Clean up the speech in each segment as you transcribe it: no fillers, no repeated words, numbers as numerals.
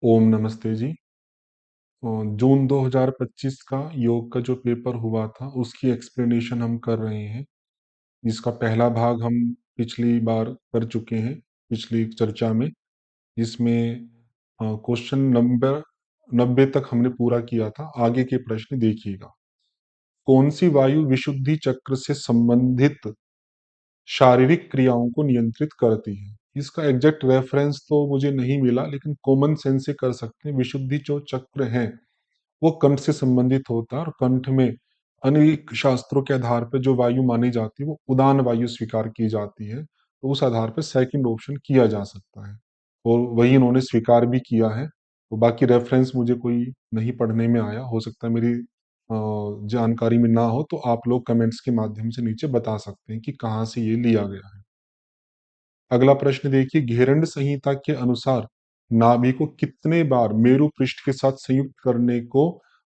ओम नमस्ते जी। जून 2025 का योग का जो पेपर हुआ था उसकी एक्सप्लेनेशन हम कर रहे हैं। इसका पहला भाग हम पिछली बार कर चुके हैं, पिछली चर्चा में, जिसमें क्वेश्चन नंबर 90 तक हमने पूरा किया था। आगे के प्रश्न देखिएगा। कौन सी वायु विशुद्धि चक्र से संबंधित शारीरिक क्रियाओं को नियंत्रित करती है? इसका एग्जैक्ट रेफरेंस तो मुझे नहीं मिला, लेकिन कॉमन सेंस से कर सकते हैं। विशुद्धि जो चक्र है वो कंठ से संबंधित होता है, और कंठ में अनेक शास्त्रों के आधार पर जो वायु मानी जाती है वो उदान वायु स्वीकार की जाती है। तो उस आधार पर सेकंड ऑप्शन किया जा सकता है, और वही इन्होंने स्वीकार भी किया है। तो बाकी रेफरेंस मुझे कोई नहीं पढ़ने में आया, हो सकता है मेरी जानकारी में ना हो, तो आप लोग कमेंट्स के माध्यम से नीचे बता सकते हैं कि कहाँ से ये लिया गया है। अगला प्रश्न देखिए, घेरंड संहिता के अनुसार नाभि को कितने बार मेरु पृष्ठ के साथ संयुक्त करने को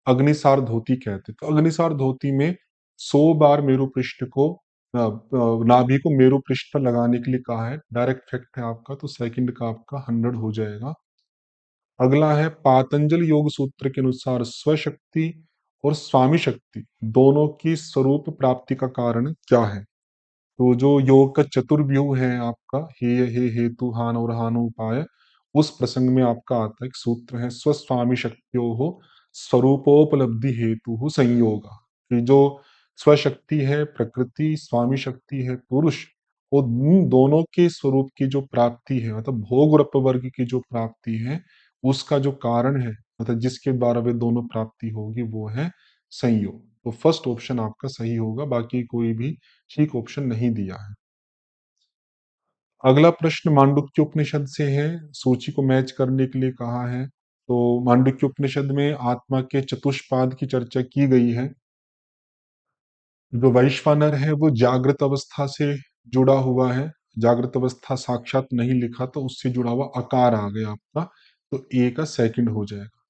अग्निसार धोती कहते हैं? तो अग्निसार धोती में 100 बार मेरु पृष्ठ को नाभि को मेरु पृष्ठ पर लगाने के लिए कहा है। डायरेक्ट फैक्ट है आपका, तो सेकंड का आपका 100 हो जाएगा। अगला है, पातंजल योग सूत्र के अनुसार स्वशक्ति और स्वामी शक्ति दोनों की स्वरूप प्राप्ति का कारण क्या है? तो जो योग का चतुर्व्यूह है आपका, हे हेतु हान और हानुपाय, उस प्रसंग में आपका आता है एक सूत्र है, स्वस्वामी शक्तियों हो स्वरूपोपलब्धि हेतु संयोग। कि जो स्वशक्ति है प्रकृति, स्वामी शक्ति है पुरुष, वो उन दोनों के स्वरूप की जो प्राप्ति है, मतलब भोग और अपवर्ग की जो प्राप्ति है, उसका जो कारण है, मतलब जिसके द्वारा वे दोनों प्राप्ति होगी, वो है संयोग। तो फर्स्ट ऑप्शन आपका सही होगा, बाकी कोई भी ठीक ऑप्शन नहीं दिया है। अगला प्रश्न मांडुक्य उपनिषद से है, सूची को मैच करने के लिए कहा है। तो मांडुक्य उपनिषद में आत्मा के चतुष्पाद की चर्चा की गई है। जो वैश्वानर है वो जागृत अवस्था से जुड़ा हुआ है। जागृत अवस्था साक्षात नहीं लिखा, तो उससे जुड़ा हुआ आकार आ गया आपका, तो ए का सेकंड हो जाएगा।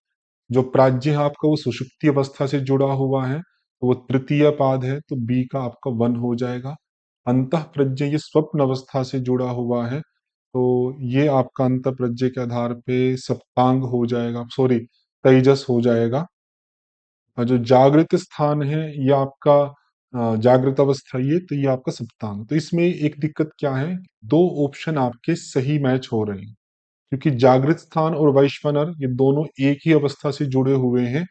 जो प्राज्ञ है आपका वो सुषुप्ति अवस्था से जुड़ा हुआ है, तो वो तृतीय पाद है, तो बी का आपका 1 हो जाएगा। अंतः प्रज्ञ ये स्वप्न अवस्था से जुड़ा हुआ है, तो ये आपका अंतः प्रज्ञ के आधार पे सप्तांग हो जाएगा, सॉरी तेजस हो जाएगा। और जो जागृत स्थान है ये आपका जागृत अवस्था, ये आपका सप्तांग। तो इसमें एक दिक्कत क्या है, दो ऑप्शन आपके सही मैच हो रहे हैं, क्योंकि जागृत स्थान और वैश्वानर ये दोनों एक ही अवस्था से जुड़े हुए हैं,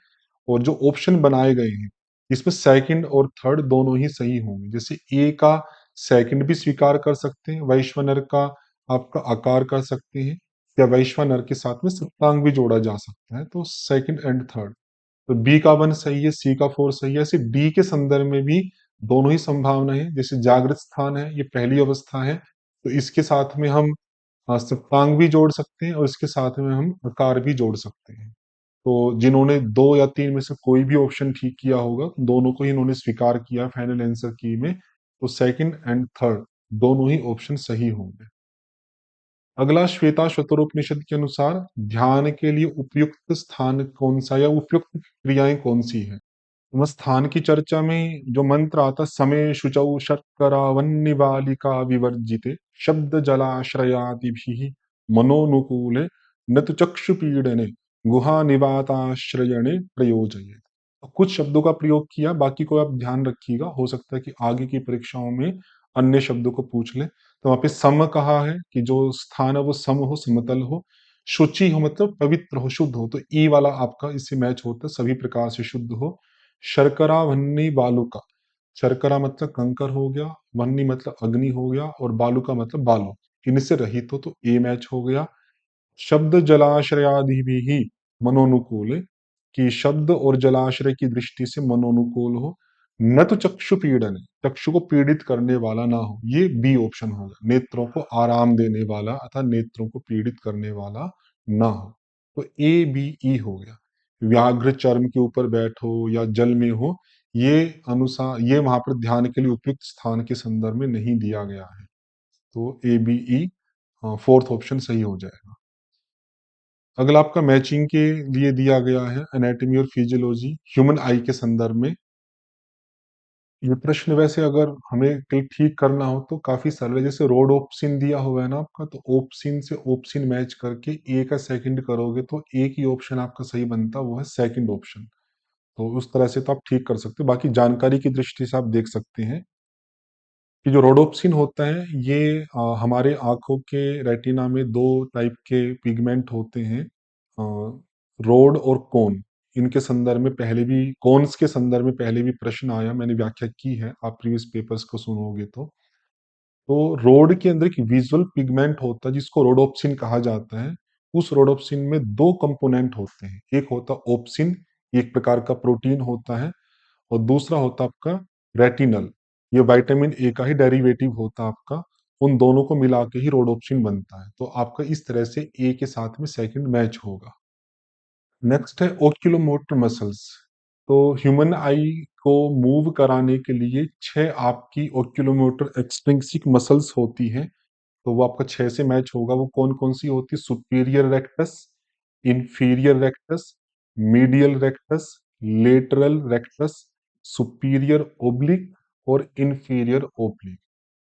और जो ऑप्शन बनाए गए हैं इसमें सेकंड और थर्ड दोनों ही सही होंगे। जैसे ए का सेकंड भी स्वीकार कर सकते हैं, वैश्वानर का आपका आकार कर सकते हैं, या वैश्वानर के साथ में सप्तांग भी जोड़ा जा सकता है, तो सेकंड एंड थर्ड। तो बी का 1 सही है, सी का 4 सही है। ऐसे डी के संदर्भ में भी दोनों ही संभावना है। जैसे जागृत स्थान है, ये पहली अवस्था है, तो इसके साथ में हम सप्तांग भी जोड़ सकते हैं, और इसके साथ में हम आकार भी जोड़ सकते हैं। तो जिन्होंने 2 या 3 में से कोई भी ऑप्शन ठीक किया होगा, दोनों को ही इन्होंने स्वीकार किया फाइनल आंसर की में, तो सेकंड एंड थर्ड दोनों ही ऑप्शन सही होंगे। अगला, श्वेताश्वतरोपनिषद के अनुसार ध्यान के लिए उपयुक्त स्थान कौन सा, या उपयुक्त क्रियाएं कौन सी है? तो स्थान की चर्चा में जो मंत्र आता, समय शुचौ शर्करा वन्निबालिका विवर्जिते शब्द जलाश्रयादिभिः मनोनुकूले न तो चक्षु पीड़ने गुहा निवाताश्रयणे प्रयोजयेत्। तो कुछ शब्दों का प्रयोग किया, बाकी को आप ध्यान रखिएगा, हो सकता है कि आगे की परीक्षाओं में अन्य शब्दों को पूछ ले। तो वहां पे सम कहा है कि जो स्थान है वो सम हो, समतल हो। शुचि हो मतलब पवित्र हो, शुद्ध हो, तो ई वाला आपका इससे मैच होता है, सभी प्रकार से शुद्ध हो। शर्करा वन्नी बालुका, शर्करा मतलब कंकर हो गया, वन्नी मतलब अग्नि हो गया, और बालुका मतलब बालू, इनसे रहित हो, तो ए मैच हो गया। शब्द जलाश्रयादि भी ही मनोनुकूल है, कि शब्द और जलाश्रय की दृष्टि से मनोनुकूल हो। न तो चक्षु पीड़न, चक्षु को पीड़ित करने वाला ना हो, ये बी ऑप्शन होगा। नेत्रों को आराम देने वाला अथवा नेत्रों को पीड़ित करने वाला ना हो, तो ए बी ई हो गया। व्याघ्र चर्म के ऊपर बैठो या जल में हो, ये अनुसार ये वहां पर ध्यान के लिए उपयुक्त स्थान के संदर्भ में नहीं दिया गया है, तो A B E fourth option सही हो जाएगा। अगला आपका मैचिंग के लिए दिया गया है, एनाटॉमी और फिजियोलॉजी ह्यूमन आई के संदर्भ में। ये प्रश्न वैसे अगर हमें कहीं ठीक करना हो तो काफी सरल है। जैसे रोड ऑप्शन दिया हुआ है ना आपका, तो ऑप्शन से ऑप्शन मैच करके ए का सेकंड करोगे तो एक ही ऑप्शन आपका सही बनता, वो है सेकंड ऑप्शन। तो उस तरह से तो आप ठीक कर सकते हो। बाकी जानकारी की दृष्टि से आप देख सकते हैं कि जो रोडोप्सिन होता है ये हमारे आंखों के रेटिना में दो टाइप के पिगमेंट होते हैं, रोड और कोन। इनके संदर्भ में पहले भी, कोन्स के संदर्भ में पहले भी प्रश्न आया, मैंने व्याख्या की है, आप प्रीवियस पेपर्स को सुनोगे तो रोड के अंदर एक विजुअल पिगमेंट होता है जिसको रोडोप्सिन कहा जाता है। उस रोडोप्सिन में दो कंपोनेंट होते हैं, एक होता ओप्सिन, एक प्रकार का प्रोटीन होता है, और दूसरा होता आपका रेटिनल, ये विटामिन ए का ही डेरिवेटिव होता है आपका। उन दोनों को मिला के ही रोडोप्सिन बनता है। तो आपका इस तरह से ए के साथ में सेकंड मैच होगा। नेक्स्ट है ओक्यूलोमोटर मसल्स। तो ह्यूमन आई को मूव कराने के लिए छह आपकी ओक्यूलोमोटर एक्सट्रिंसिक मसल्स होती हैं। तो वो आपका 6 से मैच होगा। वो कौन कौन सी होती है? Superior rectus, inferior rectus, medial rectus, lateral rectus, superior oblique और इंफीरियर ओब्लिक।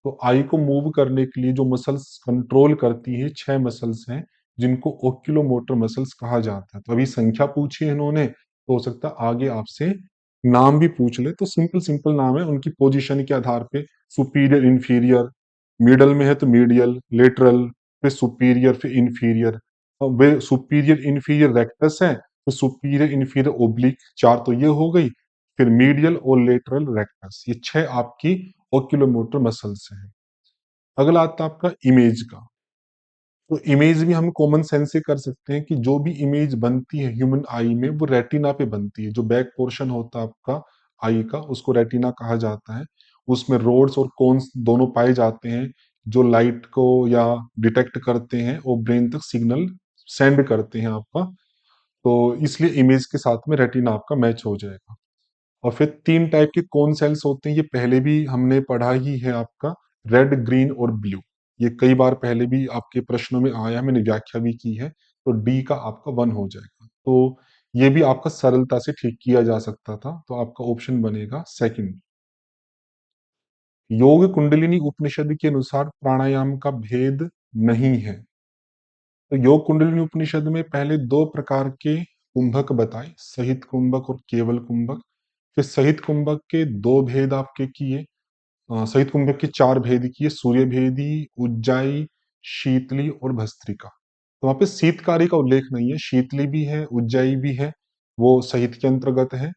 तो आई को मूव करने के लिए जो मसल्स कंट्रोल करती है, 6 मसल्स हैं जिनको ओक्यूलोमोटर मसल्स कहा जाता है। तो अभी संख्या पूछी है इन्होंने, तो हो सकता है आगे आपसे नाम भी पूछ ले। तो सिंपल सिंपल नाम है उनकी पोजीशन के आधार पे, सुपीरियर, इंफीरियर, मिडल में है तो मीडियल, लेटरल, फिर सुपीरियर, फिर इंफीरियर। और वे सुपीरियर इंफीरियर रेक्टस है, तो सुपीरियर इंफीरियर ओब्लिक, चार तो ये हो गई। फिर मीडियल और लेटरल रेक्टस, ये छह आपकी ओक्यूलोमोटर मसल्स हैं। अगला आता है आपका इमेज का। तो इमेज भी हम कॉमन सेंस से कर सकते हैं कि जो भी इमेज बनती है ह्यूमन आई में वो रेटिना पे बनती है। जो बैक पोर्शन होता है आपका आई का, उसको रेटिना कहा जाता है। उसमें रोड्स और कोन्स दोनों पाए जाते हैं जो लाइट को या डिटेक्ट करते हैं और ब्रेन तक सिग्नल सेंड करते हैं आपका। तो इसलिए इमेज के साथ में रेटिना आपका मैच हो जाएगा। और फिर तीन टाइप के कोन सेल्स होते हैं, ये पहले भी हमने पढ़ा ही है आपका, रेड, ग्रीन और ब्लू। ये कई बार पहले भी आपके प्रश्नों में आया, मैंने व्याख्या भी की है। तो डी का आपका 1 हो जाएगा। तो ये भी आपका सरलता से ठीक किया जा सकता था, तो आपका ऑप्शन बनेगा सेकंड। योग कुंडलिनी उपनिषद के अनुसार प्राणायाम का भेद नहीं है। तो योग कुंडलिनी उपनिषद में पहले दो प्रकार के कुंभक बताए, सहित कुंभक और केवल कुंभक। फिर सहित कुंभक के दो भेद आपके किए, सहित कुंभक के चार भेद किए, सूर्य भेदी, उज्जाई, शीतली और भस्त्रिका। तो वहां पे शीतकारी का उल्लेख नहीं है, शीतली भी है, उज्जाई भी है, वो सहित के अंतर्गत है।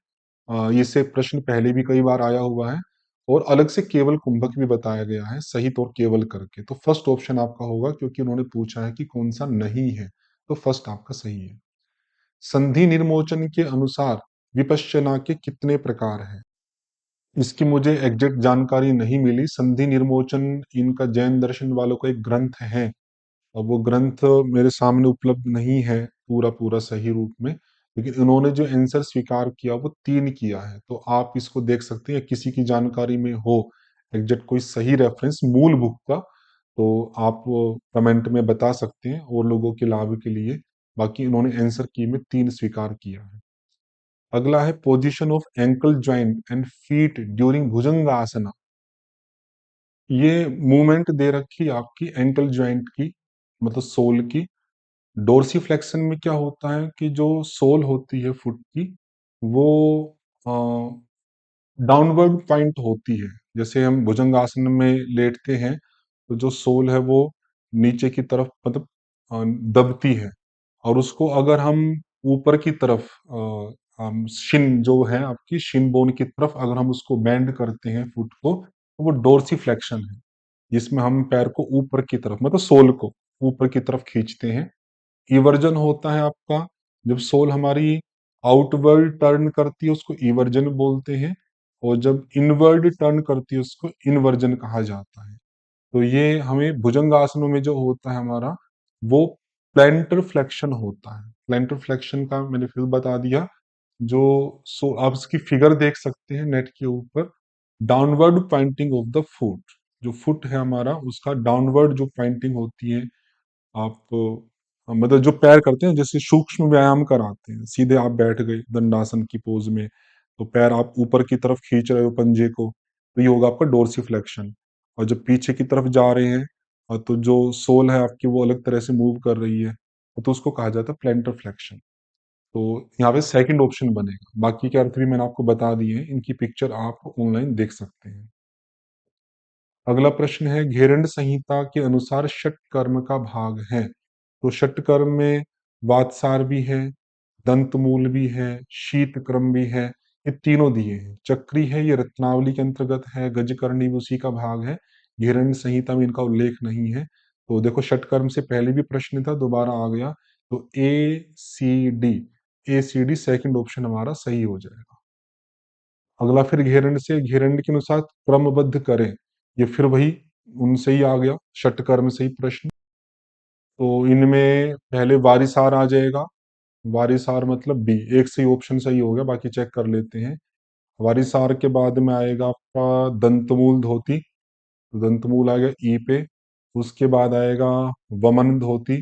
ये से प्रश्न पहले भी कई बार आया हुआ है। और अलग से केवल कुंभक भी बताया गया है, सहित और केवल करके। तो फर्स्ट ऑप्शन आपका होगा, क्योंकि उन्होंने पूछा है कि कौन सा नहीं है, तो फर्स्ट आपका सही है। संधि निर्मोचन के अनुसार विपश्यना के कितने प्रकार हैं? इसकी मुझे एग्जैक्ट जानकारी नहीं मिली। संधि निर्मोचन इनका जैन दर्शन वालों का एक ग्रंथ है, और वो ग्रंथ मेरे सामने उपलब्ध नहीं है पूरा पूरा सही रूप में। लेकिन इन्होंने जो आंसर स्वीकार किया वो तीन किया है। तो आप इसको देख सकते हैं, किसी की जानकारी में हो एग्जैक्ट कोई सही रेफरेंस मूल बुक का, तो आप कमेंट में बता सकते हैं और लोगों के लाभ के लिए। बाकी इन्होंने आंसर की में तीन स्वीकार किया है। अगला है position of ankle joint and feet during Bhujangasana. ये मूवमेंट दे रखी है आपकी एंकल ज्वाइंट की, मतलब सोल की। डोर्सीफ्लेक्शन में क्या होता है कि जो सोल होती है फुट की, वो डाउनवर्ड पॉइंट होती है। जैसे हम भुजंगासन में लेटते हैं तो जो सोल है वो नीचे की तरफ, मतलब दबती है। और उसको अगर हम ऊपर की तरफ, शिन जो है आपकी शिन बोन की तरफ, अगर हम उसको बेंड करते हैं फुट को, तो वो डोर्सीफ्लेक्शन है, जिसमें हम पैर को ऊपर की तरफ, मतलब सोल को ऊपर की तरफ खींचते हैं। इवर्जन होता है आपका जब सोल हमारी आउटवर्ड टर्न करती है, उसको इवर्जन बोलते हैं। और जब इनवर्ड टर्न करती है उसको इनवर्जन कहा जाता है। तो ये हमें भुजंगासनों में जो होता है हमारा, वो प्लेंटर फ्लेक्शन होता है। प्लेंटर फ्लेक्शन का मैंने फिर बता दिया। जो आप इसकी फिगर देख सकते हैं नेट के ऊपर, downward pointing of the foot, जो फुट है हमारा उसका डाउनवर्ड जो पॉइंटिंग होती है। आप मतलब जो पैर करते हैं, जैसे सूक्ष्म व्यायाम कराते हैं, सीधे आप बैठ गए दंडासन की पोज में, तो पैर आप ऊपर की तरफ खींच रहे हो पंजे को, तो ये होगा आपका डोर्सिफ्लेक्शन। और जब पीछे की तरफ जा रहे हैं तो जो सोल है आपकी वो अलग तरह से मूव कर रही है, तो उसको कहा जाता है प्लेंटर फ्लेक्शन। तो यहाँ पे सेकंड ऑप्शन बनेगा। बाकी के अर्थ भी मैंने आपको बता दिए हैं, इनकी पिक्चर आप ऑनलाइन देख सकते हैं। अगला प्रश्न है, घेरंड संहिता के अनुसार षट कर्म का भाग है। तो षट कर्म में वातसार भी है, दंतमूल भी है, शीत क्रम भी है, ये तीनों दिए हैं। चक्री है, ये रत्नावली के अंतर्गत है, गजकर्णी भी उसी का भाग है। घेरंड संहिता में इनका उल्लेख नहीं है। तो देखो षटकर्म से पहले भी प्रश्न था, दोबारा आ गया। तो ए सी डी सेकंड ऑप्शन हमारा सही हो जाएगा। अगला फिर घेरंड से, घेरंड के अनुसार क्रमबद्ध करें, ये फिर वही उनसे ही आ गया, षटकर्म से ही प्रश्न। तो इनमें पहले वारिसार आ जाएगा। वारिसार मतलब बी, एक सही ऑप्शन सही हो गया, बाकी चेक कर लेते हैं। वारिसार के बाद में आएगा आपका दंतमूल धोती, तो दंतमूल आ गया ई पे। उसके बाद आएगा वमन धोती।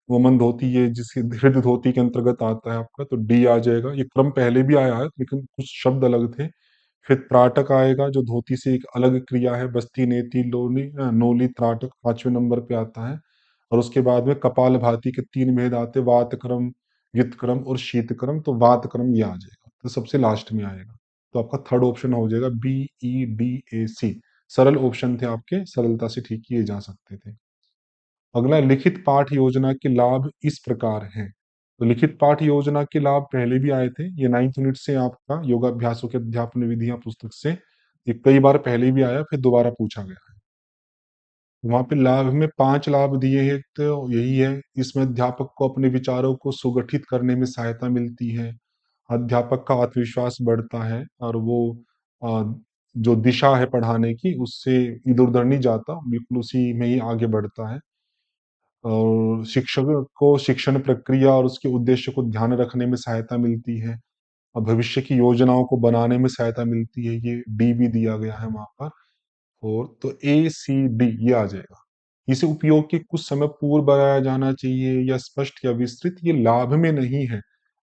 वमन धोती ये जिसके हृद धोती के अंतर्गत आता है आपका, तो डी आ जाएगा। ये क्रम पहले भी आया है लेकिन कुछ शब्द अलग थे। फिर त्राटक आएगा, जो धोती से एक अलग क्रिया है, बस्ती नेति लोनी नोली त्राटक 5वें नंबर पे आता है। और उसके बाद में कपाल भाती के 3 भेद आते, वात क्रम, वित्त क्रम और शीत क्रम। तो वात क्रम ये आ जाएगा, तो सबसे लास्ट में आएगा। तो आपका थर्ड ऑप्शन हो जाएगा BEDAC। सरल ऑप्शन थे आपके, सरलता से ठीक किए जा सकते थे। अगला, लिखित पाठ योजना के लाभ इस प्रकार हैं। तो लिखित पाठ योजना के लाभ पहले भी आए थे, ये 9th यूनिट से आपका योगाभ्यासों के अध्यापन विधियां पुस्तक से, ये कई बार पहले भी आया, फिर दोबारा पूछा गया है। वहां पे लाभ में 5 लाभ दिए हैं। तो यही है, इसमें अध्यापक को अपने विचारों को सुगठित करने में सहायता मिलती है, अध्यापक का आत्मविश्वास बढ़ता है, और वो अ, जो दिशा है पढ़ाने की उससे इधर उधर नहीं जाता, बिल्कुल उसी में ही आगे बढ़ता है। और शिक्षक को शिक्षण प्रक्रिया और उसके उद्देश्य को ध्यान रखने में सहायता मिलती है, और भविष्य की योजनाओं को बनाने में सहायता मिलती है। ये डी भी दिया गया है वहां पर। और तो ACD ये आ जाएगा। इसे उपयोग के कुछ समय पूर्व बनाया जाना चाहिए, या स्पष्ट या विस्तृत, ये लाभ में नहीं है।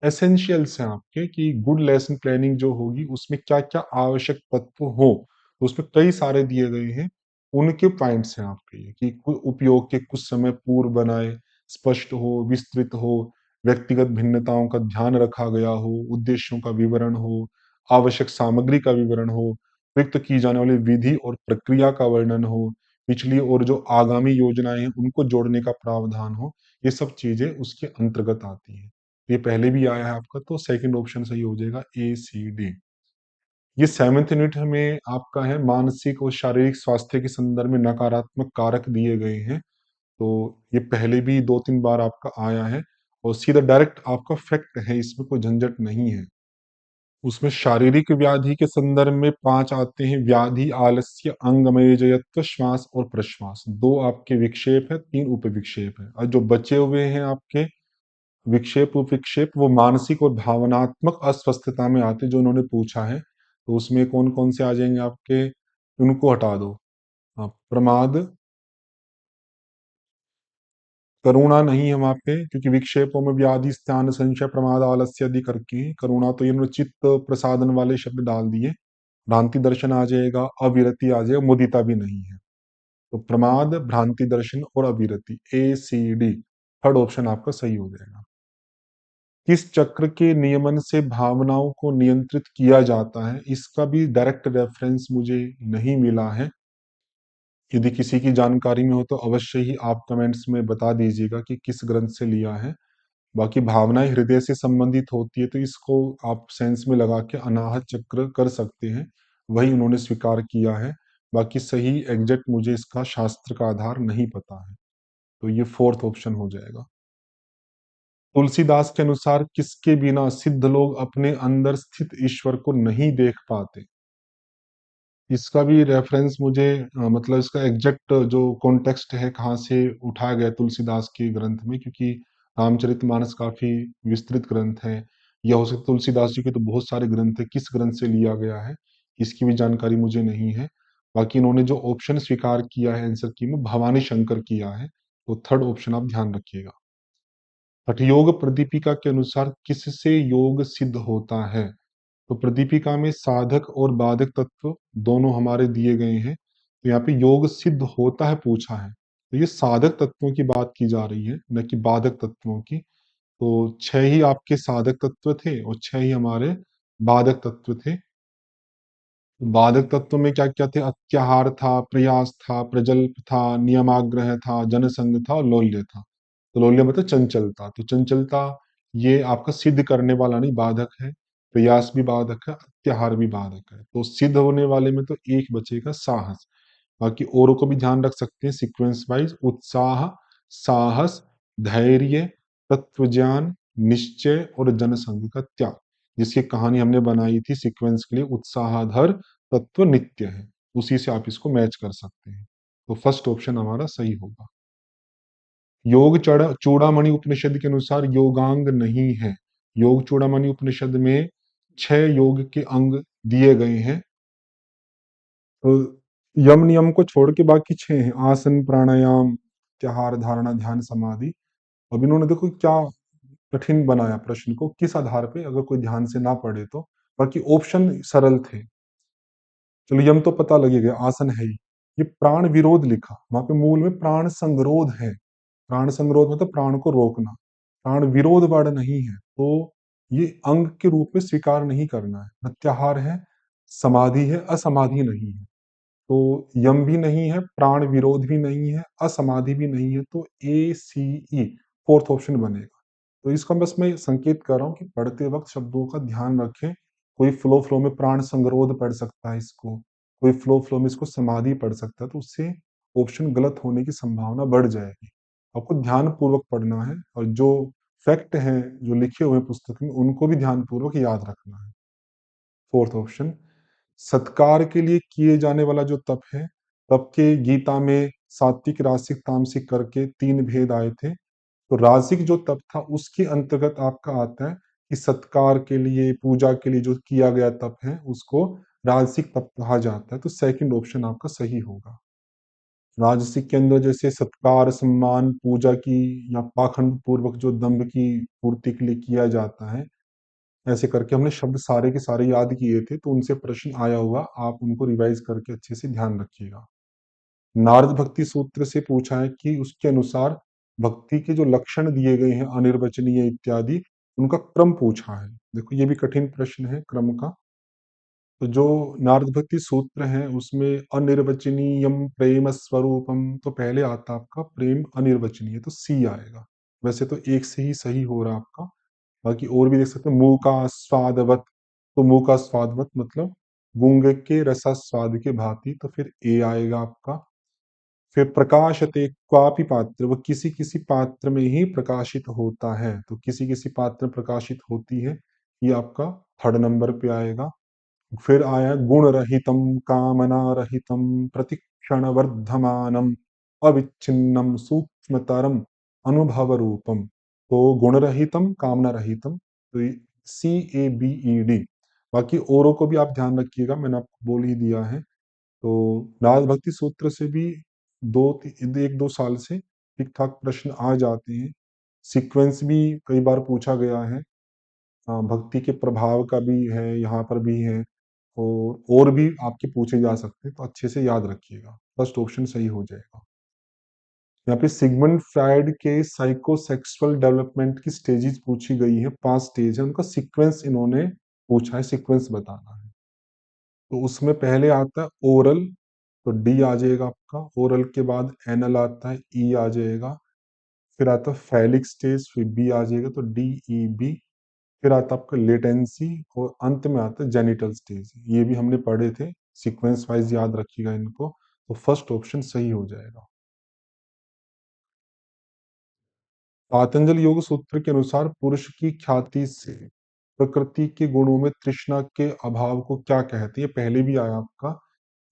एसेंशियल्स हैं आपके, कि गुड लेसन प्लानिंग जो होगी उसमें क्या क्या आवश्यक तत्व हो, तो उसमें कई सारे दिए गए हैं। उनके पॉइंट्स हैं आपके ये, कि उपयोग के कुछ समय पूर्व बनाए, स्पष्ट हो, विस्तृत हो, व्यक्तिगत भिन्नताओं का ध्यान रखा गया हो, उद्देश्यों का विवरण हो, आवश्यक सामग्री का विवरण हो, व्यक्त की जाने वाली विधि और प्रक्रिया का वर्णन हो, पिछली और जो आगामी योजनाएं हैं उनको जोड़ने का प्रावधान हो, ये सब चीजें उसके अंतर्गत आती हैं। ये पहले भी आया है आपका, तो सेकंड ऑप्शन सही हो जाएगा ACD। ये 7th यूनिट में आपका है, मानसिक और शारीरिक स्वास्थ्य के संदर्भ में नकारात्मक कारक दिए गए हैं। तो ये पहले भी 2-3 बार आपका आया है, और सीधा डायरेक्ट आपका फैक्ट है, इसमें कोई झंझट नहीं है। उसमें शारीरिक व्याधि के संदर्भ में 5 आते हैं, व्याधि, आलस्य, अंगमेजयत्व, श्वास और प्रश्वास। 2 आपके विक्षेप है, 3 उपविक्षेप है, और जो बचे हुए हैं आपके विक्षेप उपविक्षेप, वो मानसिक और भावनात्मक अस्वस्थता में आते, जो उन्होंने पूछा है। तो उसमें कौन कौन से आ जाएंगे आपके, उनको हटा दो। हाँ, प्रमाद, करुणा नहीं है वहां पे, क्योंकि विक्षेपों में व्याधि, स्थान, संशय, प्रमाद, आलस्य आदि करके हैं। करुणा तो इन्होंने चित्त प्रसादन वाले शब्द डाल दिए। भ्रांति दर्शन आ जाएगा, अविरति आ जाएगा, मुदिता भी नहीं है। तो प्रमाद, भ्रांति दर्शन और अविरति, ACD थर्ड ऑप्शन आपका सही हो जाएगा। किस चक्र के नियमन से भावनाओं को नियंत्रित किया जाता है, इसका भी डायरेक्ट रेफरेंस मुझे नहीं मिला है। यदि किसी की जानकारी में हो तो अवश्य ही आप कमेंट्स में बता दीजिएगा कि किस ग्रंथ से लिया है। बाकी भावनाएं हृदय से संबंधित होती है, तो इसको आप सेंस में लगा के अनाहत चक्र कर सकते हैं, वही उन्होंने स्वीकार किया है। बाकी सही एग्जैक्ट मुझे इसका शास्त्र का आधार नहीं पता है, तो ये फोर्थ ऑप्शन हो जाएगा। तुलसीदास के अनुसार किसके बिना सिद्ध लोग अपने अंदर स्थित ईश्वर को नहीं देख पाते। इसका भी रेफरेंस मुझे मतलब इसका एग्जैक्ट जो कॉन्टेक्स्ट है, कहाँ से उठाया गया तुलसीदास के ग्रंथ में, क्योंकि रामचरितमानस काफी विस्तृत ग्रंथ है। या हो सकता है तुलसीदास जी के तो बहुत सारे ग्रंथ है, किस ग्रंथ से लिया गया है इसकी भी जानकारी मुझे नहीं है। बाकी इन्होंने जो ऑप्शन स्वीकार किया है आंसर की में, भवानी शंकर किया है, तो थर्ड ऑप्शन आप ध्यान रखिएगा। हठयोग प्रदीपिका के अनुसार किससे योग सिद्ध होता है। तो प्रदीपिका में साधक और बाधक तत्व दोनों हमारे दिए गए हैं। तो यहाँ पे योग सिद्ध होता है पूछा है, तो ये साधक तत्वों की बात की जा रही है, न कि बाधक तत्वों की। तो 6 ही आपके साधक तत्व थे और 6 ही हमारे बाधक तत्व थे। बाधक तत्व में क्या-क्या थे? अत्याहार था, प्रयास था, प्रजल्प था, नियमाग्रह था, जनसंग था और लौल्य था। तो लौल्य मतलब चंचलता। तो चंचलता ये आपका सिद्ध करने वाला नहीं, बाधक है। प्रयास भी बाधक है, अत्याहार भी बाधक है। तो सिद्ध होने वाले में तो एक बचेगा साहस। बाकी औरों को भी ध्यान रख सकते हैं सीक्वेंस वाइज। उत्साह, साहस, धैर्य, तत्वज्ञान, निश्चय और जनसंघ का त्याग। जिसकी कहानी हमने बनाई थी सीक्वेंस के लिए, उत्साहधर तत्व नित्य है। उसी से आप इसको मैच कर सकते हैं। तो फर्स्ट ऑप्शन हमारा सही होगा। योग चूड़ामणि उपनिषद के अनुसार योगांग नहीं है। योग चूड़ामणि उपनिषद में 6 योग के अंग दिए गए हैं। तो यम नियम को छोड़ के बाकी 6 हैं। आसन, प्राणायाम, त्याहार, धारणा, ध्यान, समाधि। अब इन्होंने देखो क्या कठिन बनाया प्रश्न को, किस आधार पे, अगर कोई ध्यान से ना पढ़े तो। बाकी ऑप्शन सरल थे। चलो यम तो पता लगेगा, आसन है ही। ये प्राण विरोध लिखा, वहां पे मूल में प्राण संगरोध है। प्राण संगरोध मतलब प्राण को रोकना। प्राण विरोध वर्ड नहीं है, तो ये अंग के रूप में स्वीकार नहीं करना है। प्रत्याहार है, समाधि है, असमाधि नहीं है। तो यम भी नहीं है, प्राण विरोध भी नहीं है, असमाधि भी नहीं है। तो ए सी ई फोर्थ ऑप्शन बनेगा। तो इसका बस मैं संकेत कर रहा हूँ कि पढ़ते वक्त शब्दों का ध्यान रखें। कोई फ्लो फ्लो में प्राण संगरोध पढ़ सकता है इसको, कोई फ्लो फ्लो में इसको समाधि पढ़ सकता है, तो उससे ऑप्शन गलत होने की संभावना बढ़ जाएगी। आपको ध्यान पूर्वक पढ़ना है और जो फैक्ट हैं जो लिखे हुए हैं पुस्तक में उनको भी ध्यान पूर्वक याद रखना है। Fourth option. सत्कार के लिए किए जाने वाला जो तप है, तप के गीता में सात्विक, रासिक, तामसिक करके 3 भेद आए थे। तो रासिक जो तप था उसके अंतर्गत आपका आता है कि सत्कार के लिए, पूजा के लिए जो किया गया तप है उसको राजसिक तप कहा जाता है। तो सेकंड ऑप्शन आपका सही होगा। राजसिक के अंदर जैसे सत्कार, सम्मान, पूजा की या पाखंड पूर्वक जो दंभ की पूर्ति के लिए किया जाता है, ऐसे करके हमने शब्द सारे के सारे याद किए थे, तो उनसे प्रश्न आया होगा, आप उनको रिवाइज करके अच्छे से ध्यान रखिएगा। नारद भक्ति सूत्र से पूछा है कि उसके अनुसार भक्ति के जो लक्षण दिए गए हैं, अनिर्वचनीय इत्यादि, उनका क्रम पूछा है। देखो ये भी कठिन प्रश्न है क्रम का। तो जो नारद भक्ति सूत्र है उसमें अनिर्वचनीयम प्रेम स्वरूपम, तो पहले आता आपका प्रेम अनिर्वचनीय, तो सी आएगा। वैसे तो एक से ही सही हो रहा आपका। बाकी और भी देख सकते हैं, मुंह का स्वादवत, तो मुंह का स्वादवत मतलब गूंगे के रसा स्वाद के भांति, तो फिर ए आएगा आपका। फिर प्रकाशते क्वापि पात्र, वो किसी किसी पात्र में ही प्रकाशित होता है, तो किसी किसी पात्र में प्रकाशित होती है, ये आपका थर्ड नंबर पे आएगा। फिर आया गुण रहितम, कामना रहितम, प्रतिक्षण वर्धमानम, अविच्छिन्नम, सूक्ष्मतरम, अनुभव रूपम। तो गुण रहितम, कामना रहितम, तो सी ए बी ई डी। बाकी औरों को भी आप ध्यान रखिएगा, मैंने आपको बोल ही दिया है। तो नाथ भक्ति सूत्र से भी 1-2 साल से ठीक ठाक प्रश्न आ जाते हैं। सीक्वेंस भी कई बार पूछा गया है। भक्ति के प्रभाव का भी है, यहाँ पर भी है। और भी आपके पूछे जा सकते हैं, तो अच्छे से याद रखिएगा। फर्स्ट ऑप्शन सही हो जाएगा। यहाँ पे सिगमंड फ्रायड के साइकोसेक्सुअल डेवलपमेंट की स्टेजेस पूछी गई है। 5 स्टेज है, उनका सीक्वेंस इन्होंने पूछा है, सीक्वेंस बताना है। तो उसमें पहले आता है ओरल, तो डी आ जाएगा आपका। ओरल के बाद एनल आता है, ई आ जाएगा। फिर आता है फैलिक स्टेज, फिर बी आ जाएगा, तो डी ई बी। फिर आता है आपका लेटेंसी और अंत में आता है जेनिटल स्टेज। ये भी हमने पढ़े थे, सीक्वेंस वाइज याद रखिएगा इनको। तो फर्स्ट ऑप्शन सही हो जाएगा। पातंजल योग सूत्र के अनुसार पुरुष की ख्याति से प्रकृति के गुणों में तृष्णा के अभाव को क्या कहते हैं? ये पहले भी आया आपका।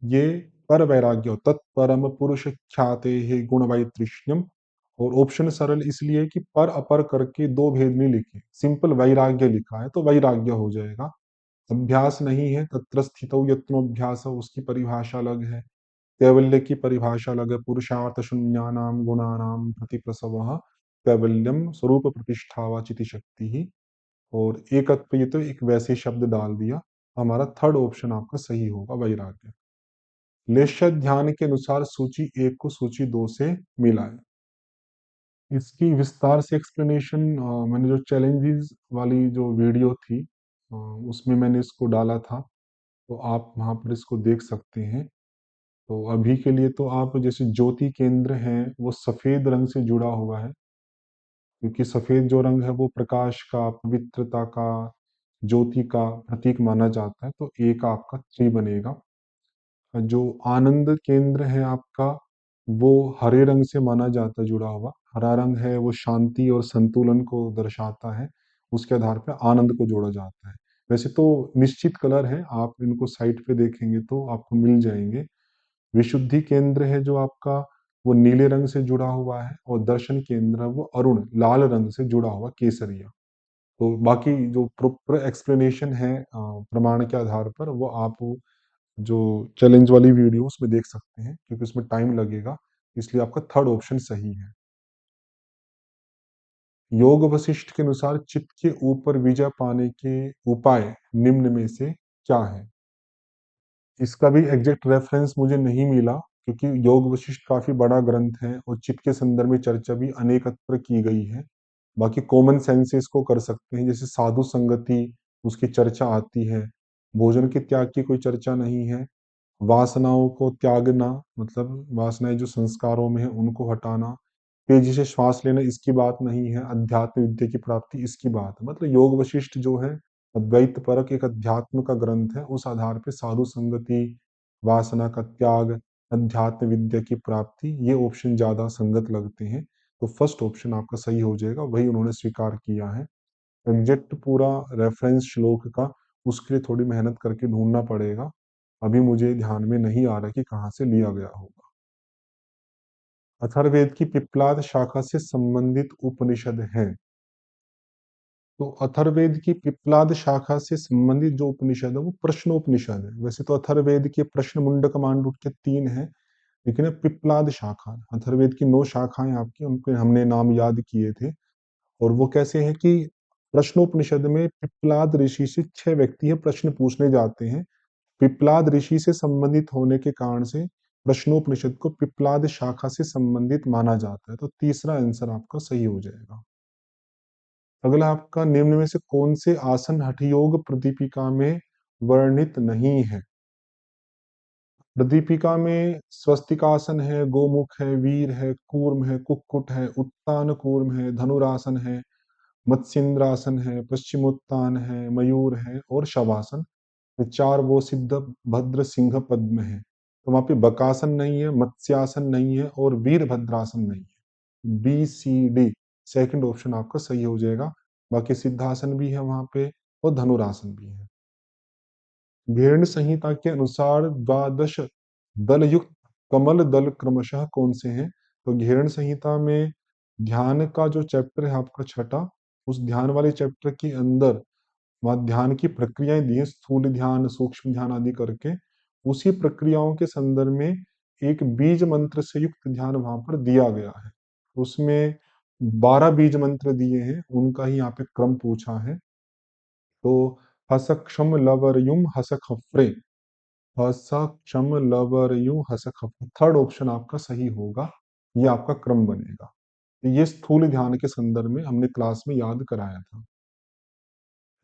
ये पर वैराग्य, तत्परम पुरुष ख्याते है गुण वैतृष्ण्यम। और ऑप्शन सरल इसलिए है कि पर अपर करके 2 भेद नहीं लिखे, सिंपल वैराग्य लिखा है, तो वैराग्य हो जाएगा। अभ्यास नहीं है, तत्र स्थितौ यत्नोऽभ्यास, उसकी परिभाषा अलग है। कैवल्य की परिभाषा अलग है, पुरुषार्थ शून्यानाम गुणानाम प्रतिप्रसवः कैवल्यम स्वरूप प्रतिष्ठा व चिति शक्ति ही। और एकत्रित एक वैसे शब्द डाल दिया। हमारा थर्ड ऑप्शन आपका सही होगा, वैराग्य। लेशा ध्यान के अनुसार सूची 1 को सूची 2 से मिलाएं। इसकी विस्तार से एक्सप्लेनेशन मैंने जो चैलेंजेस वाली जो वीडियो थी उसमें मैंने इसको डाला था, तो आप वहां पर इसको देख सकते हैं। तो अभी के लिए तो आप जैसे ज्योति केंद्र है वो सफेद रंग से जुड़ा हुआ है, क्योंकि सफेद जो रंग है वो प्रकाश का, पवित्रता का, ज्योति का प्रतीक माना जाता है, तो ए का आपका 3 बनेगा। जो आनंद केंद्र है आपका वो हरे रंग से माना जाता है जुड़ा हुआ। हरा रंग है वो शांति और संतुलन को दर्शाता है, उसके आधार पर आनंद को जोड़ा जाता है। वैसे तो निश्चित कलर है, आप इनको साइट पे देखेंगे तो आपको मिल जाएंगे। विशुद्धि केंद्र है जो आपका वो नीले रंग से जुड़ा हुआ है, और दर्शन केंद्र है वो अरुण लाल रंग से जुड़ा हुआ केसरिया। तो बाकी जो प्रॉपर एक्सप्लेनेशन है प्रमाण के आधार पर वो आप जो चैलेंज वाली वीडियो उसमें देख सकते हैं, क्योंकि उसमें टाइम लगेगा, इसलिए आपका थर्ड ऑप्शन सही है। योग वशिष्ठ के अनुसार चित्त के ऊपर विजय पाने के उपाय निम्न में से क्या है? इसका भी एग्जैक्ट रेफरेंस मुझे नहीं मिला, क्योंकि योग वशिष्ठ काफी बड़ा ग्रंथ है और चित्त के संदर्भ में चर्चा भी अनेकत्र की गई है। बाकी कॉमन सेंस से इसको कर सकते हैं, जैसे साधु संगति उसकी चर्चा आती है। भोजन के त्याग की कोई चर्चा नहीं है। वासनाओं को त्यागना, मतलब वासनाएं जो संस्कारों में है उनको हटाना। तेजी से श्वास लेना इसकी बात नहीं है। अध्यात्म विद्या की प्राप्ति इसकी बात है। मतलब योग वशिष्ठ जो है अद्वैत परक एक अध्यात्म का ग्रंथ है, उस आधार पे साधु संगति, वासना का त्याग, अध्यात्म विद्या की प्राप्ति, ये ऑप्शन ज्यादा संगत लगते हैं। तो फर्स्ट ऑप्शन आपका सही हो जाएगा, वही उन्होंने स्वीकार किया है। एग्जैक्ट पूरा रेफरेंस श्लोक का उसके लिए थोड़ी मेहनत करके ढूंढना पड़ेगा, अभी मुझे ध्यान में नहीं आ रहा कि कहाँ से लिया गया होगा। अथर्ववेद की पिप्लाद शाखा से संबंधित उपनिषद है। तो अथर्ववेद की पिप्लाद शाखा से संबंधित जो उपनिषद है वो प्रश्नोपनिषद है। वैसे तो अथर्ववेद के प्रश्न मुंडक मांडुक्य 3 है, लेकिन ये पिप्लाद शाखा है। अथर्ववेद की 9 शाखाएं आपकी, उनके हमने नाम याद किए थे। और वो कैसे है कि प्रश्नोपनिषद में पिप्लाद ऋषि से 6 व्यक्ति है प्रश्न पूछने जाते हैं। पिप्लाद ऋषि से संबंधित होने के कारण से प्रश्नोपनिषद को पिप्लाद शाखा से संबंधित माना जाता है। तो तीसरा आंसर आपका सही हो जाएगा। अगला आपका निम्न में से कौन से आसन हठयोग प्रदीपिका में वर्णित नहीं है? प्रदीपिका में स्वस्तिकासन है, गोमुख है, वीर है, कूर्म है, कुक्कुट है, उत्तान कूर्म है, धनुरासन है, मत्स्येंद्रासन है, पश्चिमोत्तान है, मयूर है और शवासन। ये 4 वो सिद्ध भद्र सिंह पद्म है। तो वहां पे बकासन नहीं है, मत्स्यासन नहीं है और वीरभद्रासन नहीं है। B C D second option आपका सही हो जाएगा। बाकी सिद्धासन भी है वहां पे और धनुरासन भी है। भेड़ संहिता के अनुसार द्वादश दल युक्त कमल दल क्रमशः कौन से हैं? तो घेरण संहिता में ध्यान का जो चैप्टर है आपका छठा, उस ध्यान वाले चैप्टर के अंदर वहाँ ध्यान की प्रक्रियाएं दी हैं, स्थूल ध्यान, सूक्ष्म ध्यान आदि करके। उसी प्रक्रियाओं के संदर्भ में एक बीज मंत्र से युक्त ध्यान वहां पर दिया गया है। उसमें 12 बीज मंत्र दिए हैं, उनका ही यहाँ पे क्रम पूछा है। तो हसक्षम लवरयुम हसखफ्रे, हसक्षम लवरयु हसखफ्रे, थर्ड ऑप्शन आपका सही होगा। ये आपका क्रम बनेगा। तो ये स्थूल ध्यान के संदर्भ में हमने क्लास में याद कराया था।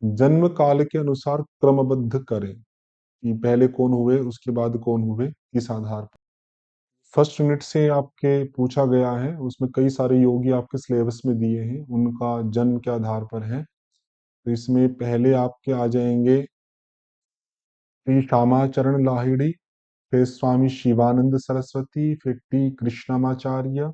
जन्म काल के अनुसार क्रमबद्ध करें कि पहले कौन हुए उसके बाद कौन हुए, इस आधार पर। फर्स्ट यूनिट से आपके पूछा गया है, उसमें कई सारे योगी आपके सिलेबस में दिए हैं, उनका जन्म के आधार पर है। तो इसमें पहले आपके आ जाएंगे श्री श्यामाचरण लाहिड़ी, फिर स्वामी शिवानंद सरस्वती, फिर टी कृष्णमाचार्य,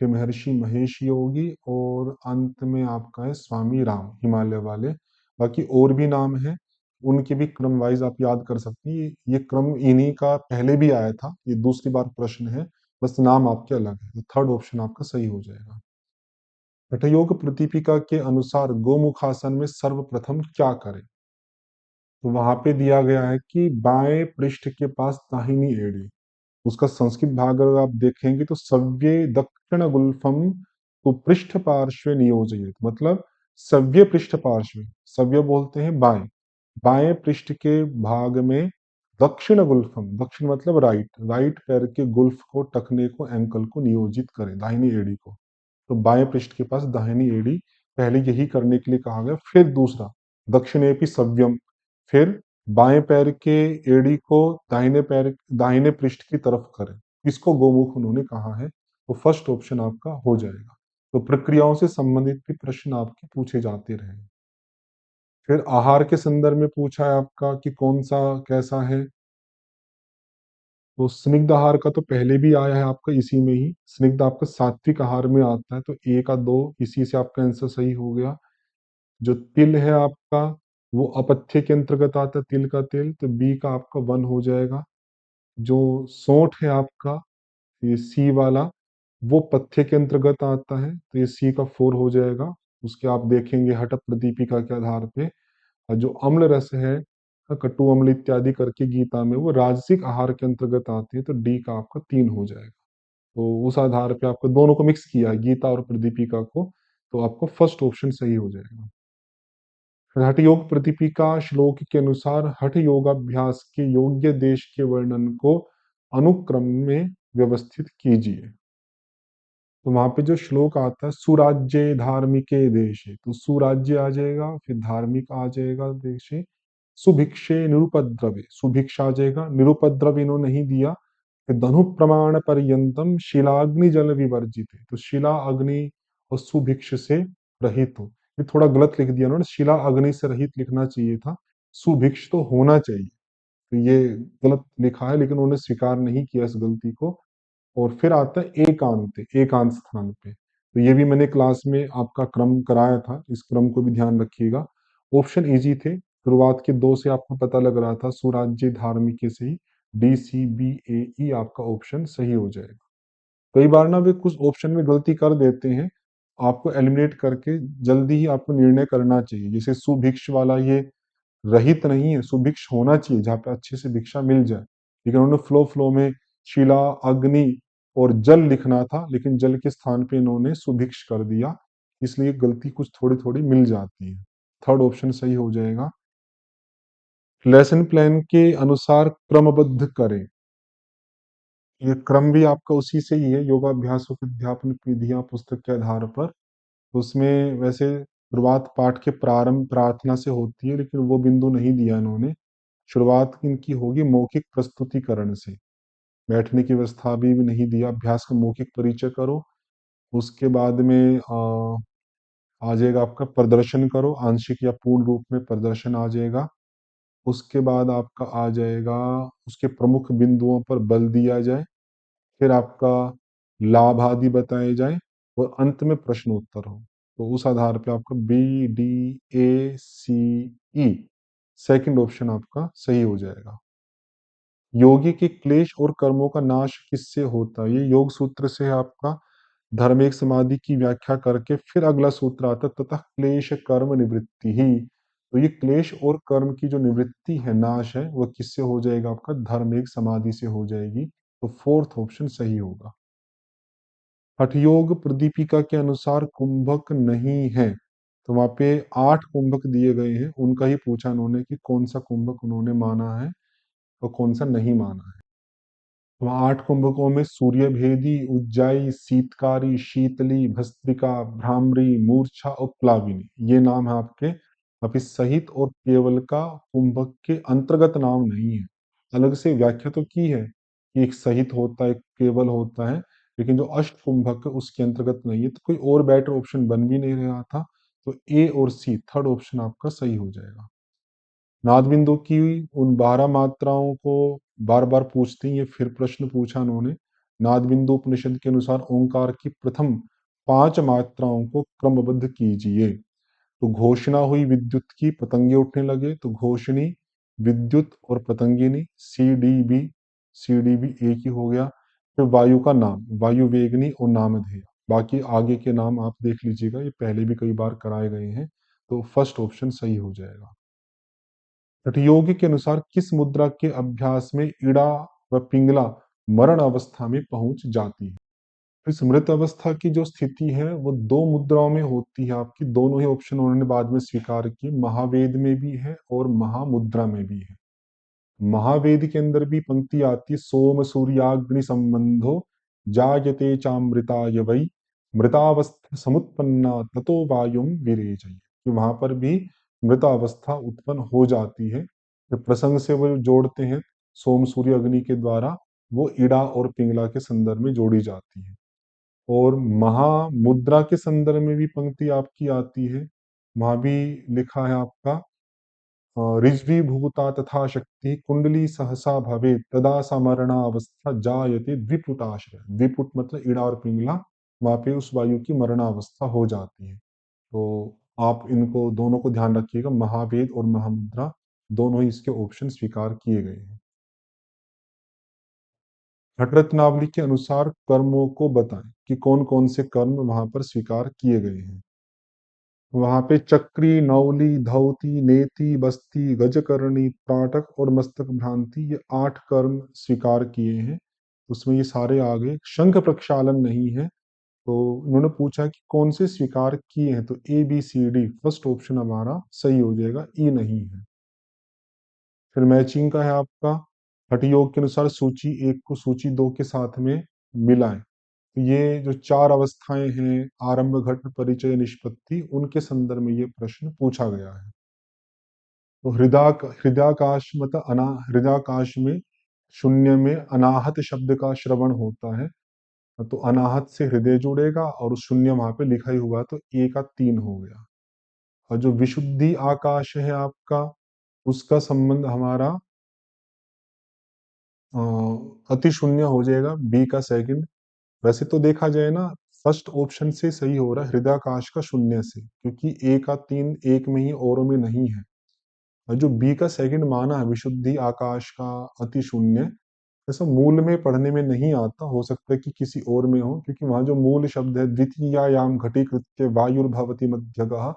फिर महर्षि महेश योगी और अंत में आपका है स्वामी राम हिमालय वाले। बाकी और भी नाम है, उनके भी क्रम वाइज आप याद कर सकते हैं। ये क्रम इन्हीं का पहले भी आया था, ये दूसरी बार प्रश्न है, बस नाम आपके अलग है। तो थर्ड ऑप्शन आपका सही हो जाएगा। हठयोग प्रदीपिका के अनुसार गोमुखासन में सर्वप्रथम क्या करें? तो वहां पे दिया गया है कि बाएं पृष्ठ के पास दाहिनी एड़ी, उसका संस्कृत भाग अगर आप देखेंगे तो सव्ये दक्षिण गुल्फम तो पृष्ठ पार्श्व नियोजित, मतलब सव्य पृष्ठ पार्श्व, सव्य बोलते हैं बाएं, बाएं पृष्ठ के भाग में दक्षिण गुल्फम, दक्षिण मतलब राइट, राइट पैर के गुल्फ को, टखने को, एंकल को नियोजित करें, दाहिनी एड़ी को। तो बाएं पृष्ठ के पास दाहिनी एड़ी, पहले यही करने के लिए कहा गया। फिर दूसरा दक्षिणेपि सव्यम, फिर बाएं पैर के एड़ी को दाहिने पैर, दाहिने पृष्ठ की तरफ करें, इसको गोमुख उन्होंने कहा है। तो फर्स्ट ऑप्शन आपका हो जाएगा। तो प्रक्रियाओं से संबंधित भी प्रश्न आपके पूछे जाते रहे। फिर आहार के संदर्भ में पूछा है आपका कि कौन सा कैसा है। तो स्निग्ध आहार का तो पहले भी आया है आपका इसी में ही, स्निग्ध आपका सात्विक आहार में आता है, तो ए का दो, इसी से आपका आंसर सही हो गया। जो तिल है आपका, वो अपथ्य के अंतर्गत आता है, तिल का तेल, तो बी का आपका वन हो जाएगा। जो सोंठ है आपका, ये सी वाला, वो पथ्य के अंतर्गत आता है, तो ये सी का फोर हो जाएगा। उसके आप देखेंगे हठ प्रदीपिका के आधार पे। और जो अम्ल रस है, कटु अम्ल इत्यादि करके गीता में, वो राजसिक आहार के अंतर्गत आती है, तो डी का आपका तीन हो जाएगा। तो उस आधार पे आपको दोनों को मिक्स किया है, गीता और प्रदीपिका को, तो आपको फर्स्ट ऑप्शन सही हो जाएगा। फिर हठ योग प्रदीपिका श्लोक के अनुसार हठ योगाभ्यास के योग्य देश के वर्णन को अनुक्रम में व्यवस्थित कीजिए। तो वहां पे जो श्लोक आता है, सुराज्य धार्मिके देशे, तो सुराज्य आ जाएगा, फिर धार्मिक आ जाएगा देशे, सुभिक्षे निरुपद्रवे, सुभिक्षा आ जाएगा, निरुपद्रव इन्होंने नहीं दिया, फिर धनु प्रमाण पर्यंतम शिलाग्नि जल विवर्जित, तो शिला अग्नि और सुभिक्ष से रहित हो। ये थोड़ा गलत लिख दिया उन्होंने, शिला अग्नि से रहित लिखना चाहिए था, सुभिक्ष तो होना चाहिए। तो ये गलत लिखा है, लेकिन उन्होंने स्वीकार नहीं किया इस गलती को। और फिर आता है एकांत, एकांत स्थान पे, तो ये भी मैंने क्लास में आपका क्रम कराया था, इस क्रम को भी ध्यान रखिएगा। ऑप्शन इजी थे, शुरुआत के दो से आपको पता लग रहा था, सुराज्य धार्मिक से ही डी सी बी ए ई आपका ऑप्शन सही हो जाएगा। कई बार ना वे कुछ ऑप्शन में गलती कर देते हैं, आपको एलिमिनेट करके जल्दी ही आपको निर्णय करना चाहिए। जैसे सुभिक्ष वाला, ये रहित नहीं है, सुभिक्ष होना चाहिए जहाँ पे अच्छे से भिक्षा मिल जाए, लेकिन उन्होंने फ्लो फ्लो में शिला अग्नि और जल लिखना था, लेकिन जल के स्थान पे इन्होंने सुभिक्ष कर दिया, इसलिए गलती कुछ थोड़ी थोड़ी मिल जाती है। थर्ड ऑप्शन सही हो जाएगा। लेसन प्लान के अनुसार क्रमबद्ध करें, ये क्रम भी आपका उसी से ही है, योगाभ्यासों के अध्यापन विधियां पुस्तक के आधार पर। तो उसमें वैसे शुरुआत पाठ के प्रारंभ प्रार्थना से होती है, लेकिन वो बिंदु नहीं दिया इन्होंने। शुरुआत इनकी होगी मौखिक प्रस्तुतिकरण से, बैठने की व्यवस्था भी नहीं दिया, अभ्यास का मौखिक परिचय करो। उसके बाद में आ जाएगा आपका प्रदर्शन करो, आंशिक या पूर्ण रूप में प्रदर्शन आ जाएगा। उसके बाद आपका आ जाएगा उसके प्रमुख बिंदुओं पर बल दिया जाए, फिर आपका लाभ आदि बताए जाए, और अंत में प्रश्न उत्तर हो। तो उस आधार पे आपका B D A C E, second option आपका सही हो जाएगा। योगी के क्लेश और कर्मों का नाश किससे होता है, ये योग सूत्र से है आपका। धर्म एक समाधि की व्याख्या करके फिर अगला सूत्र आता है, तथा क्लेश कर्म निवृत्ति ही। तो ये क्लेश और कर्म की जो निवृत्ति है, नाश है, वो किससे हो जाएगा आपका, धर्म एक समाधि से हो जाएगी। तो फोर्थ ऑप्शन सही होगा। हठयोग प्रदीपिका के अनुसार कुंभक नहीं है, तो वहां पे 8 कुंभक दिए गए हैं, उनका ही पूछा उन्होंने कि कौन सा कुंभक उन्होंने माना है और कौन सा नहीं माना है। वहाँ 8 कुंभकों में सूर्यभेदी, उज्जाई, शीतकारी, शीतली, भस्त्रिका, भ्रामरी, मूर्छा और प्लाविनी, ये नाम है आपके। अभी सहित और केवल का कुंभक के अंतर्गत नाम नहीं है। अलग से व्याख्या तो की है कि एक सहित होता है, एक केवल होता है, लेकिन जो अष्ट कुंभक है उसके अंतर्गत नहीं है। तो कोई और बेटर ऑप्शन बन भी नहीं रहा था, तो ए और सी, थर्ड ऑप्शन आपका सही हो जाएगा। नाद बिंदु की उन 12 मात्राओं को बार बार पूछते हैं, ये फिर प्रश्न पूछा उन्होंने। नाद बिंदु उपनिषद के अनुसार ओंकार की प्रथम 5 मात्राओं को क्रमबद्ध कीजिए। तो घोषणा हुई विद्युत की, पतंगे उठने लगे, तो घोषणी, विद्युत और पतंगिनी, C D B, C D B एक ही हो गया। फिर वायु का नाम, वायु वेगनी और नामधेय। बाकी आगे के नाम आप देख लीजिएगा, ये पहले भी कई बार कराए गए हैं। तो फर्स्ट ऑप्शन सही हो जाएगा। हठयोग के अनुसार किस मुद्रा के अभ्यास में इड़ा व पिंगला मरण अवस्था में पहुंच जाती है। इस मृत अवस्था की जो स्थिति है वो दो मुद्राओं में होती है आपकी, दोनों ही ऑप्शन उन्होंने बाद में स्वीकार किए, महावेद में भी है और महामुद्रा में भी है। महावेद के अंदर भी पंक्ति आती है, सोम सूर्याग्नि संबंधो जायते चामृताय वै मृतावस्था समुत्पन्ना ततो वायुम विरेचय, कि वहां पर भी मृतावस्था उत्पन्न हो जाती है। जब प्रसंग से वो जोड़ते हैं सोम सूर्य अग्नि के द्वारा, वो इड़ा और पिंगला के संदर्भ में जोड़ी जाती है। और महामुद्रा के संदर्भ में भी पंक्ति आपकी आती है, वहां भी लिखा है आपका ऋज्वी भूता तथा शक्ति कुंडली सहसा भवे तदा समरणा अवस्था जायते द्विपुटाश्रय। द्विपुट मतलब इड़ा और पिंगला, वहां पे उस वायु की मरणावस्था हो जाती है। तो आप इनको दोनों को ध्यान रखिएगा, महावेद और महामुद्रा दोनों ही इसके ऑप्शन स्वीकार किए गए हैं। घटरत्नावली के अनुसार कर्मों को बताएं कि कौन कौन से कर्म वहां पर स्वीकार किए गए हैं। वहां पे चक्री, नौली, धौती, नेति, बस्ती, गजकर्णी, त्राटक और मस्तक भ्रांति, ये 8 कर्म स्वीकार किए हैं। उसमें ये सारे आ गए। शंख प्रक्षालन नहीं है, तो उन्होंने पूछा कि कौन से स्वीकार किए हैं, तो A B C D first option हमारा सही हो जाएगा, ई नहीं है। फिर मैचिंग का है आपका, हठयोग के अनुसार सूची 1 को सूची 2 के साथ में मिलाएं। तो ये जो 4 अवस्थाएं हैं, आरंभ, घट, परिचय, निष्पत्ति, उनके संदर्भ में ये प्रश्न पूछा गया है। तो हृदयाकाश मतलब हृदयाकाश में शून्य में अनाहत शब्द का श्रवण होता है, तो अनाहत से हृदय जुड़ेगा और उस शून्य वहां पे लिखा ही हुआ, तो ए का 3 हो गया। और जो विशुद्धि आकाश है आपका, उसका संबंध हमारा अति शून्य हो जाएगा, बी का सेकंड। वैसे तो देखा जाए ना, फर्स्ट ऑप्शन से सही हो रहा है, हृदयाकाश का शून्य से, क्योंकि ए का 3 एक में ही औरों में नहीं है। और जो बी का सेकंड माना है, विशुद्धि आकाश का अति शून्य, ऐसा मूल में पढ़ने में नहीं आता, हो सकता है कि किसी और में हो, क्योंकि वहां जो मूल शब्द है द्वितीयायाम घटीकृत्य वायुर्भवति मध्यगः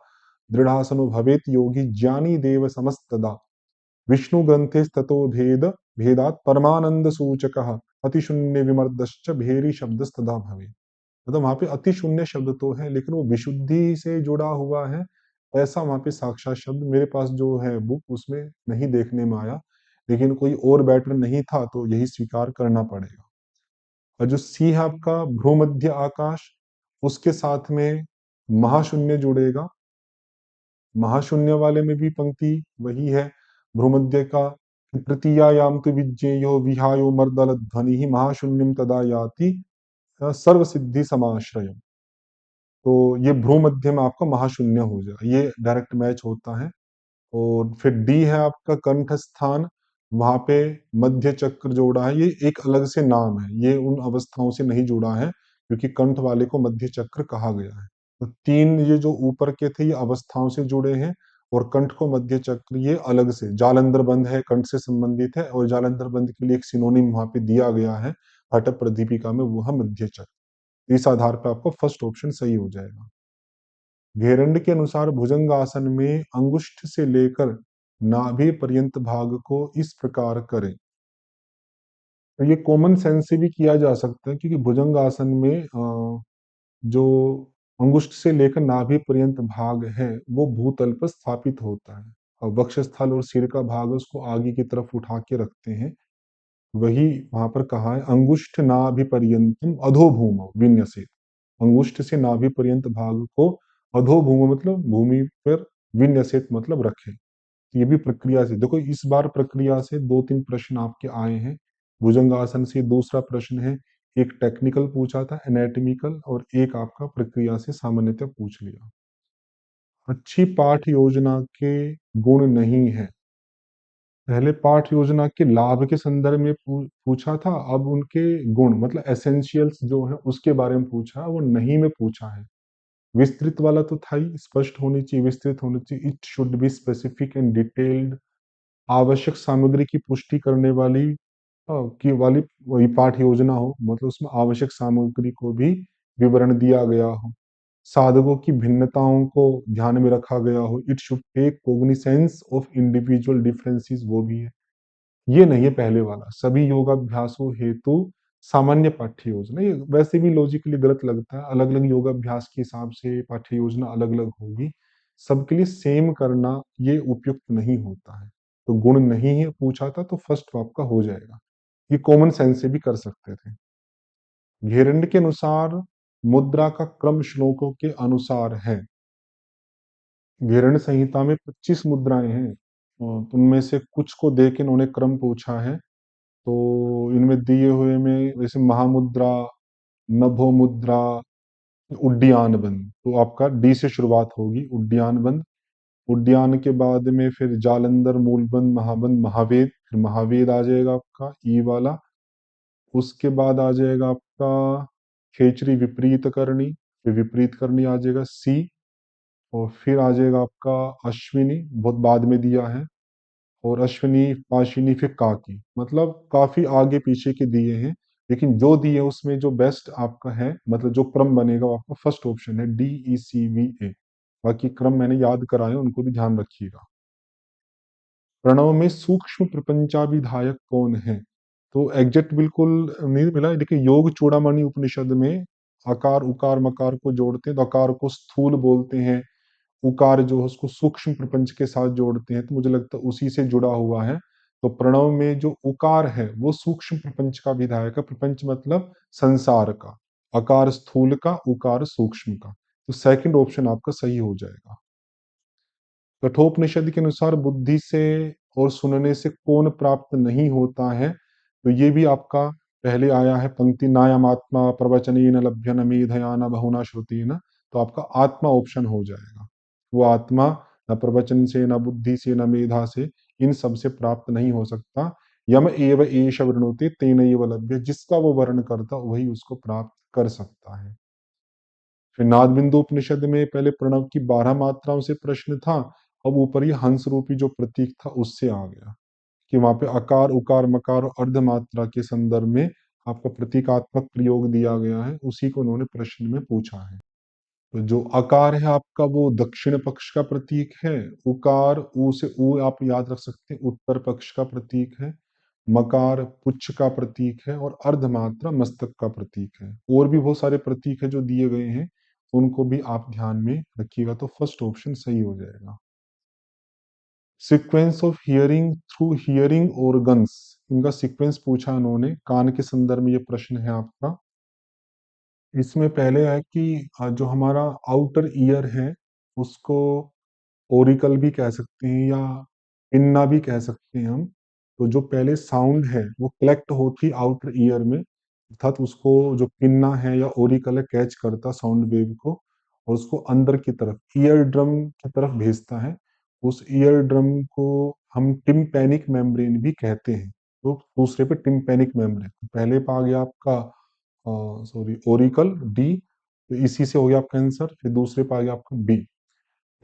दृढ़ासनो भवेत योगी ज्ञानी देव समस्तदा विष्णु ग्रंथे ततो भेदात परमानंद सूचक अतिशून्य विमर्दश्च भेरी शब्द तदा भवे। मतलब वहां पे अति शून्य शब्द तो है, लेकिन वो विशुद्धि से जुड़ा हुआ है, ऐसा वहां पे साक्षात शब्द मेरे पास जो है बुक उसमें नहीं देखने में आया। लेकिन कोई और बेटर नहीं था तो यही स्वीकार करना पड़ेगा। और जो सी है आपका भ्रूमध्य आकाश, उसके साथ में महाशून्य जुड़ेगा। महाशून्य वाले में भी पंक्ति वही है भ्रूमध्य का, तृतीयायाम तु विज्ञेयो विहायो मर्दल ध्वनि महाशून्यम तदा याति सर्व सिद्धि समाश्रय। तो ये भ्रू मध्य में आपका महाशून्य हो जाएगा, ये डायरेक्ट मैच होता है। और फिर डी है आपका कंठ स्थान, वहां पे मध्य चक्र जोड़ा है, ये एक अलग से नाम है, ये उन अवस्थाओं से नहीं जुड़ा है, क्योंकि कंठ वाले को मध्य चक्र कहा गया है। तो 3 ये जो ऊपर के थे ये अवस्थाओं से जुड़े हैं, और कंठ को मध्य चक्र ये अलग से, जालंधर बंध है कंठ से संबंधित है, और जालंधर बंध के लिए एक सिनोनिम वहां पे दिया गया है हट प्रदीपिका में, वो है मध्य चक्र। इस आधार पर आपको फर्स्ट ऑप्शन सही हो जाएगा। घेरंड के अनुसार भुजंग आसन में अंगुष्ठ से लेकर नाभि पर्यंत भाग को इस प्रकार करें। तो ये कॉमन सेंस से भी किया जा सकता है, क्योंकि भुजंग आसन में जो अंगुष्ठ से लेकर नाभि पर्यंत भाग है वो भूतल पर स्थापित होता है, और वक्षस्थल और सिर का भाग उसको आगे की तरफ उठा के रखते हैं। वही वहां पर कहा है अंगुष्ठ नाभि पर्यंतम अधोभूम विन्यसेत। अंगुष्ठ से नाभि पर्यंत भाग को अधोभूम मतलब भूमि पर, विन्यसेत मतलब रखे। ये भी प्रक्रिया से देखो, इस बार प्रक्रिया से 2-3 प्रश्न आपके आए हैं। भुजंगासन से दूसरा प्रश्न है, एक टेक्निकल पूछा था एनाटॉमिकल, और एक आपका प्रक्रिया से सामान्यतः पूछ लिया। अच्छी पाठ योजना के गुण नहीं है, पहले पाठ योजना के लाभ के संदर्भ में पूछा था, अब उनके गुण मतलब एसेंशियल्स जो है उसके बारे में पूछा, वो नहीं में पूछा है। विस्तृत वाला तो था ही, स्पष्ट होनी चाहिए, विस्तृत होनी चाहिए, it should be specific and detailed. आवश्यक सामग्री की पुष्टि करने वाली की वाली वही पाठ योजना हो, मतलब उसमें आवश्यक सामग्री को भी विवरण दिया गया हो, साधकों की भिन्नताओं को ध्यान में रखा गया हो, it should take cognizance of individual differences, वो भी है। ये नहीं है पहले वाला, सभी योगाभ्यासों हेतु सामान्य पाठ्य योजना, ये वैसे भी लॉजिकली गलत लगता है, अलग अलग योगाभ्यास के हिसाब से पाठ्य योजना अलग अलग होगी, सबके लिए सेम करना ये उपयुक्त नहीं होता है। तो गुण नहीं है पूछा था तो फर्स्ट आपका हो जाएगा, ये कॉमन सेंस से भी कर सकते थे। घेरंड के अनुसार मुद्रा का क्रम श्लोकों के अनुसार है। घेरंड संहिता में 25 मुद्राएं हैं, तो उनमें से कुछ को देख के इन्होंने क्रम पूछा है। तो इनमें दिए हुए में जैसे महामुद्रा, नभो मुद्रा, उड्डीयन बंद, तो आपका डी से शुरुआत होगी, उड्डीयन बंद। उड्डयन के बाद में फिर जालंधर, मूलबंद, महाबंद, महावेद, फिर महावेद आ जाएगा आपका ई वाला। उसके बाद आ जाएगा आपका खेचरी विपरीत करनी, फिर विपरीत करनी आ जाएगा सी। और फिर आ जाएगा आपका अश्विनी, बहुत बाद में दिया है। और अश्विनी, पाशिनी, फिर काकी, मतलब काफी आगे पीछे के दिए हैं, लेकिन जो दिए उसमें जो बेस्ट आपका है, मतलब जो क्रम बनेगा वो आपका फर्स्ट ऑप्शन है, DECVA। बाकी क्रम मैंने याद कराए, उनको भी ध्यान रखिएगा। प्रणव में सूक्ष्म प्रपंचाभिधायक कौन है? तो एग्जैक्ट बिल्कुल नहीं मिला, देखिए योग चूड़ामणि उपनिषद में आकार उकार मकार को जोड़ते हैं तो अकार को स्थूल बोलते हैं, उकार जो है उसको सूक्ष्म प्रपंच के साथ जोड़ते हैं, तो मुझे लगता है उसी से जुड़ा हुआ है। तो प्रणव में जो उकार है वो सूक्ष्म प्रपंच का विधायक है, प्रपंच मतलब संसार का, अकार स्थूल का, उकार सूक्ष्म का, तो सेकंड ऑप्शन आपका सही हो जाएगा। कठोपनिषद के अनुसार बुद्धि से और सुनने से कौन प्राप्त नहीं होता है? तो ये भी आपका पहले आया है पंक्ति, नायम आत्मा प्रवचनेन लभ्य न मेधया न बहुना श्रुतिना, तो आपका आत्मा ऑप्शन हो जाएगा। वो आत्मा न प्रवचन से, न बुद्धि से, न मेधा से, इन सब से प्राप्त नहीं हो सकता। यम एव एष वृणुते तेन एव लभ्य, जिसका वो वर्ण करता वही उसको प्राप्त कर सकता है। फिर नाद बिंदु उपनिषद में पहले प्रणव की 12 मात्राओं से प्रश्न था, अब ऊपर ये हंस रूपी जो प्रतीक था उससे आ गया, कि वहां पे अकार उकार मकार और अर्ध मात्रा के संदर्भ में आपका प्रतीकात्मक प्रयोग दिया गया है, उसी को उन्होंने प्रश्न में पूछा है। तो जो अकार है आपका वो दक्षिण पक्ष का प्रतीक है, उकार ऊ से ऊ आप याद रख सकते हैं उत्तर पक्ष का प्रतीक है, मकार पुच्छ का प्रतीक है और अर्धमात्रा मस्तक का प्रतीक है। और भी बहुत सारे प्रतीक है जो दिए गए हैं, उनको भी आप ध्यान में रखिएगा, तो फर्स्ट ऑप्शन सही हो जाएगा। Sequence of hearing through hearing organs, इनका सीक्वेंस पूछा उन्होंने, कान के संदर्भ में ये प्रश्न है आपका। इसमें पहले है कि जो हमारा आउटर ईयर है उसको ओरिकल भी कह सकते हैं या पिन्ना भी कह सकते हैं हम। तो जो पहले साउंड है वो कलेक्ट होती आउटर ईयर में, अर्थात उसको जो पिन्ना है या ओरिकल है कैच करता साउंड वेव को, और उसको अंदर की तरफ ईयर ड्रम की तरफ भेजता है। उस ईयर ड्रम को हम टिम्पैनिक मेम्ब्रेन भी कहते हैं। तो दूसरे पे टिम्पैनिक मेम्ब्रेन, पहले पे आ गया आपका सॉरी ओरिकल डी, तो इसी से हो गया आपका आंसर। फिर दूसरे पे आ गया आपका बी।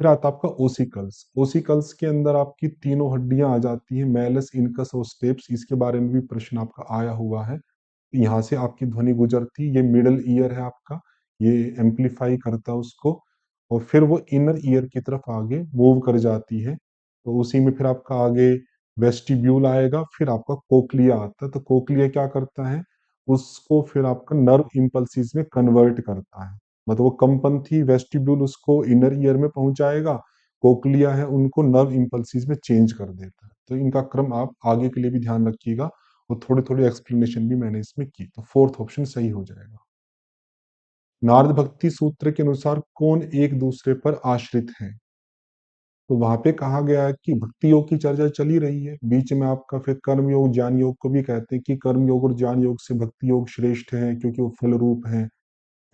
फिर आता है आपका ओसिकल्स, ओसिकल्स के अंदर आपकी तीनों हड्डियां आ जाती हैं, मैलस इनकस और स्टेप्स, इसके बारे में भी प्रश्न आपका आया हुआ है। यहाँ से आपकी ध्वनि गुजरती, ये मिडल ईयर है आपका, ये एम्पलीफाई करता है उसको, और फिर वो इनर ईयर की तरफ आगे मूव कर जाती है। तो उसी में फिर आपका आगे वेस्टिब्यूल आएगा, फिर आपका कोक्लिया आता है। तो कोक्लिया क्या करता है, उसको फिर आपका नर्व इम्पल्सिस में कन्वर्ट करता है, मतलब वो कंपन थी, वेस्टिब्यूल उसको इनर ईयर में पहुंचाएगा, कोक्लिया है उनको नर्व इम्पल्सिस में चेंज कर देता है। तो इनका क्रम आप आगे के लिए भी ध्यान रखिएगा, और थोड़ी थोड़ी एक्सप्लेनेशन भी मैंने इसमें की, तो फोर्थ ऑप्शन सही हो जाएगा। नारद भक्ति सूत्र के अनुसार कौन एक दूसरे पर आश्रित है? तो वहां पे कहा गया है कि भक्ति योग की चर्चा चली रही है, बीच में आपका फिर कर्म योग ज्ञान योग को भी कहते हैं कि कर्म योग और ज्ञान योग से भक्ति योग श्रेष्ठ है क्योंकि वो फल रूप है।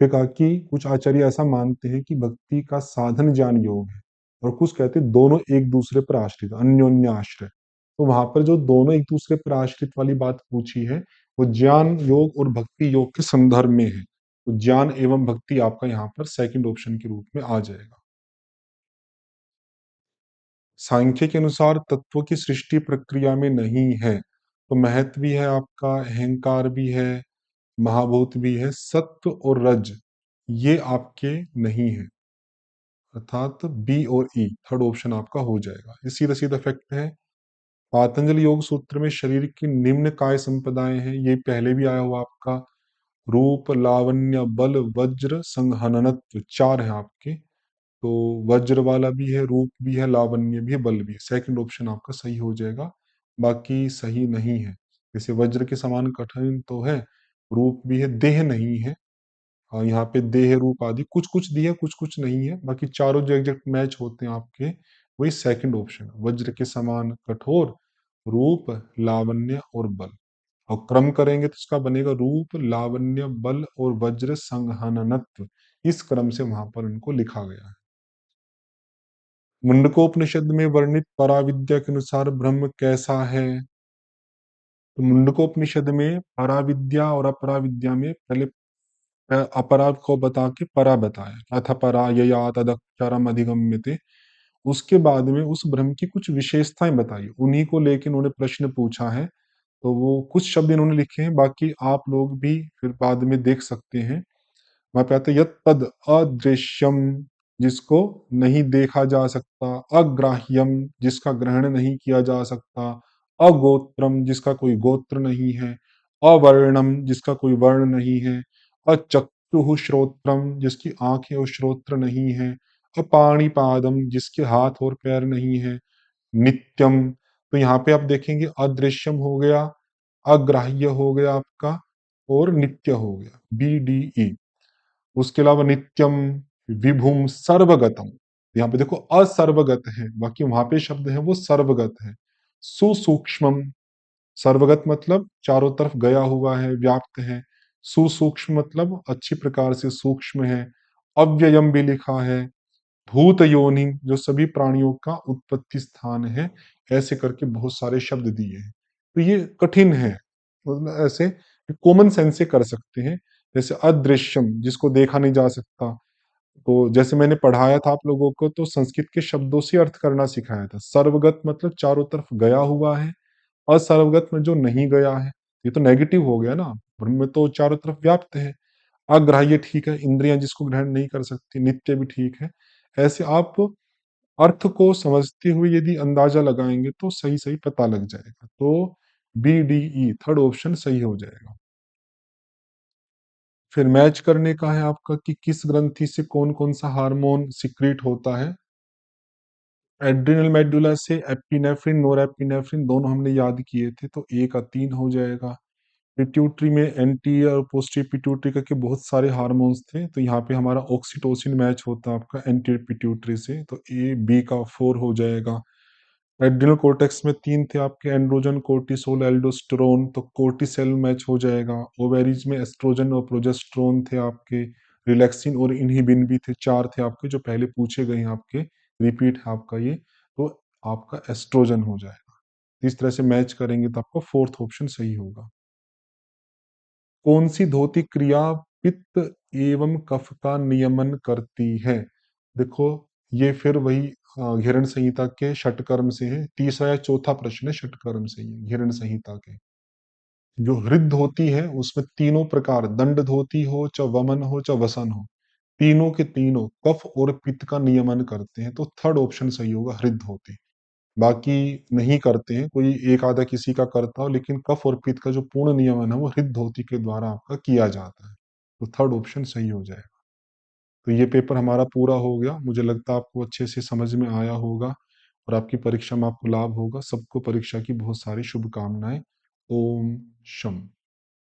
फिर कहा कि कुछ आचार्य ऐसा मानते हैं कि भक्ति का साधन ज्ञान योग है, और कुछ कहते हैं दोनों एक दूसरे पर आश्रित, अन्योन्य आश्रय। तो वहां पर जो दोनों एक दूसरे पर आश्रित वाली बात पूछी है वो ज्ञान योग और भक्ति योग के संदर्भ में है, तो ज्ञान एवं भक्ति आपका यहाँ पर सेकंड ऑप्शन के रूप में आ जाएगा। सांख्य के अनुसार तत्व की सृष्टि प्रक्रिया में नहीं है, तो महत्व भी है आपका, अहंकार भी है, महाभूत भी है, सत्व और रज ये आपके नहीं है, अर्थात बी और ई थर्ड ऑप्शन आपका हो जाएगा। ये सीधा सीधा फैक्ट है। पातंजल योग सूत्र में शरीर की निम्न काय संपदाएं हैं, ये पहले भी आया हुआ आपका। रूप, लावण्य, बल, वज्र, संहननत्व, चार है आपके। तो वज्र वाला भी है, रूप भी है, लावण्य भी है, बल भी है। सेकंड ऑप्शन आपका सही हो जाएगा, बाकी सही नहीं है। जैसे वज्र के समान कठिन तो है, रूप भी है, देह नहीं है। यहाँ पे देह, रूप आदि कुछ कुछ दिया, कुछ कुछ नहीं है, बाकी चारों जो एग्जैक्ट मैच होते हैं आपके, वही सेकंड ऑप्शन है। वज्र के समान कठोर, रूप, लावण्य और बल। और क्रम करेंगे तो इसका बनेगा रूप, लावण्य, बल और वज्र संहननत्व। इस क्रम से वहां पर इनको लिखा गया है। मुंडकोपनिषद में वर्णित पराविद्या के अनुसार ब्रह्म कैसा है? तो मुंडकोपनिषद में पराविद्या और अपराविद्या में पहले अपरा को बता के परा बताया, अथ परा यया तदक्षरम अधिगम्यते। उसके बाद में उस ब्रह्म की कुछ विशेषताएं बताई, उन्हीं को लेके उन्होंने प्रश्न पूछा है। तो वो कुछ शब्द इन्होंने लिखे हैं, बाकी आप लोग भी फिर बाद में देख सकते हैं। वहां पे आता है यत् तद अदृश्यम, जिसको नहीं देखा जा सकता, अग्राह्यम, जिसका ग्रहण नहीं किया जा सकता, अगोत्रम, जिसका कोई गोत्र नहीं है, अवर्णम, जिसका कोई वर्ण नहीं है, अचक्षुः श्रोत्रम, जिसकी आंखें और श्रोत्र नहीं है, अपाणिपादम, जिसके हाथ और पैर नहीं है, नित्यम। तो यहाँ पे आप देखेंगे अदृश्यम हो गया, अग्राह्य हो गया आपका, और नित्य हो गया, BDE। उसके अलावा नित्यम, विभुम, सर्वगतम। यहाँ पे देखो असर्वगत है, बाकी वहां पे शब्द है वो सर्वगत है। सुसूक्ष्मम, सर्वगत मतलब चारों तरफ गया हुआ है, व्याप्त है। सुसूक्ष्म मतलब अच्छी प्रकार से सूक्ष्म है। अव्ययम भी लिखा है। भूत योनि, जो सभी प्राणियों का उत्पत्ति स्थान है। ऐसे करके बहुत सारे शब्द दिए हैं। तो ये कठिन है, मतलब ऐसे कॉमन सेंस से कर सकते हैं। जैसे अदृश्यम, जिसको देखा नहीं जा सकता। तो जैसे मैंने पढ़ाया था आप लोगों को, तो संस्कृत के शब्दों से अर्थ करना सिखाया था। सर्वगत मतलब चारों तरफ गया हुआ है, असर्वगत में जो नहीं गया है। ये तो नेगेटिव हो गया ना, ब्रह्म में तो चारों तरफ व्याप्त है। अग्राह्य ठीक है, इंद्रियां जिसको ग्रहण नहीं कर सकती। नित्य भी ठीक है। ऐसे आप अर्थ को समझते हुए यदि अंदाजा लगाएंगे तो सही सही पता लग जाएगा। तो BDE थर्ड ऑप्शन सही हो जाएगा। फिर मैच करने का है आपका कि किस ग्रंथि से कौन कौन सा हार्मोन सिक्रीट होता है। एड्रिनल मेडुला से एपिनेफ्रिन, नोरेपिनेफ्रिन दोनों हमने याद किए थे, तो A का 3 हो जाएगा। पिट्यूटरी में एंटी और पोस्टी पिट्यूटरी करके बहुत सारे हार्मोन्स थे, तो यहाँ पे हमारा ऑक्सीटोसिन मैच होता है आपका एंटी पिट्यूटरी से, तो B का 4 हो जाएगा। एड्रिनल कोर्टेक्स में 3 थे आपके, एंड्रोजन, कोर्टिसोल, एल्डोस्टेरोन, तो कोर्टिसेल मैच हो जाएगा। ओवेरीज में एस्ट्रोजन और प्रोजेस्टेरोन थे आपके। रिलैक्सिन और इनहिबिन भी थे, 4 थे आपके जो पहले पूछे गए हैं आपके। रिपीट है आपका ये, तो आपका एस्ट्रोजन हो जाएगा। इस तरह से मैच करेंगे तो आपका फोर्थ ऑप्शन सही होगा। कौन सी धोती क्रिया पित्त एवं कफ का नियमन करती है? देखो, ये फिर वही हिरण संहिता के षटकर्म से है। तीसरा या चौथा प्रश्न है, षटकर्म से ही है, हिरण संहिता के। जो हृद धोती है उसमें तीनों प्रकार, दंड धोती हो चाहे वमन हो चाहे वसन हो, तीनों के तीनों कफ और पित्त का नियमन करते हैं। तो थर्ड ऑप्शन सही होगा, हृद धोती। बाकी नहीं करते हैं, कोई एक आधा किसी का करता हो, लेकिन कफ और पित्त का जो पूर्ण नियमन है वो हृद धोती के द्वारा आपका किया जाता है। तो थर्ड ऑप्शन सही हो जाएगा। तो ये पेपर हमारा पूरा हो गया, मुझे लगता है आपको अच्छे से समझ में आया होगा और आपकी परीक्षा में आपको लाभ होगा। सबको परीक्षा की बहुत सारी शुभकामनाएं। ओम शम।